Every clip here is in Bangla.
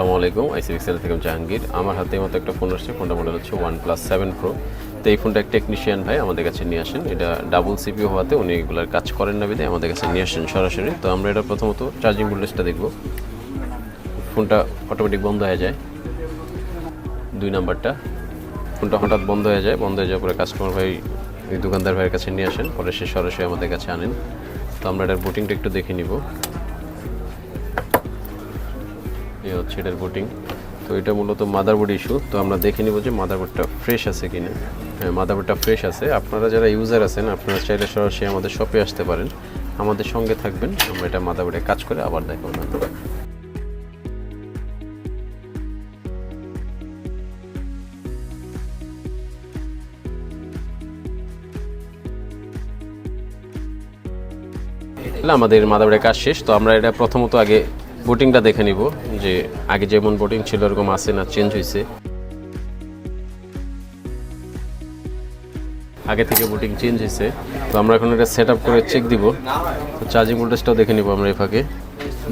আসসালামু আলাইকুম, আইসিএক্সএল থেকে জাহাঙ্গীর। আমার হাতে মতো একটা ফোন আসছে, ফোনটা মডেল হচ্ছে OnePlus 7 Pro। তো এই ফোনটা এক টেকনিশিয়ান ভাই আমাদের কাছে নিয়ে আসেন। এটা ডাবল সিপিইউ হওয়াতে উনি এগুলোর কাজ করেন না বিধায় আমাদের কাছে নিয়ে আসেন সরাসরি। তো আমরা এটা প্রথমত চার্জিং ভোল্টেজটা দেখব। ফোনটা অটোমেটিক বন্ধ হয়ে যায়। 2 নাম্বারটা, ফোনটা হঠাৎ বন্ধ হয়ে যায়। বন্ধ হয়ে যাওয়ার পরে কাস্টমার ভাই এই দোকানদার ভাইয়ের কাছে নিয়ে আসেন, পরে সে সরাসরি আমাদের কাছে আনেন। তো আমরা এটার বুটিংটা একটু দেখে নিব। এই হচ্ছে এটার বুটিং। তো এটা মূলত মাদারবোর্ড ইস্যু। তো আমরা দেখে নিব যে মাদারবোর্ডটা ফ্রেশ আছে কিনা। হ্যাঁ, মাদারবোর্ডটা ফ্রেশ আছে। আপনারা যারা ইউজার আছেন আপনারা চাইলে সরাসরি আমাদের শপে আসতে পারেন, আমাদের সঙ্গে থাকবেন। আমরা এটা মাদারবোর্ডে কাজ করে আবার দেখাবো। ধন্যবাদ। আমাদের মাদারবোর্ডের কাজ শেষ। তো আমরা এটা প্রথমত আগে বুটিংটা দেখে নিব যে আগে যেমন বুটিং ছিল এরকম আছে না চেঞ্জ হয়েছে। আগে থেকে বুটিং চেঞ্জ হয়েছে। তো আমরা এখন এটা সেট আপ করে চেক দিব। তো চার্জিং ভোল্টেজটাও দেখে নিব আমরা এই ফাঁকে।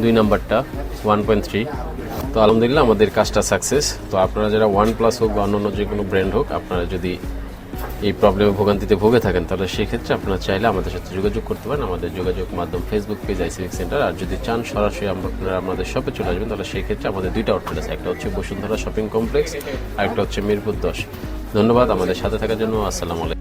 2 নাম্বারটা 1.3। তো আলহামদুলিল্লাহ আমাদের কাজটা সাকসেস। তো আপনারা যারা OnePlus হোক বা অন্য যে কোনো ব্র্যান্ড হোক, আপনারা যদি এই প্রবলেমে ভোগান্তিতে ভুগে থাকেন তাহলে সেক্ষেত্রে আপনারা চাইলে আমাদের সাথে যোগাযোগ করতে পারেন। আমাদের যোগাযোগ মাধ্যম ফেসবুক পেজ আইসিএক্স সেন্টার। আর যদি চান সরাসরি আপনারা আমাদের শপে চলে আসবেন তাহলে সেক্ষেত্রে আমাদের 2টা আউটলেট আছে। একটা হচ্ছে বসুন্ধরা শপিং কমপ্লেক্স আর একটা হচ্ছে মিরপুর 10। ধন্যবাদ আমাদের সাথে থাকার জন্য। আসসালামু আলাইকুম।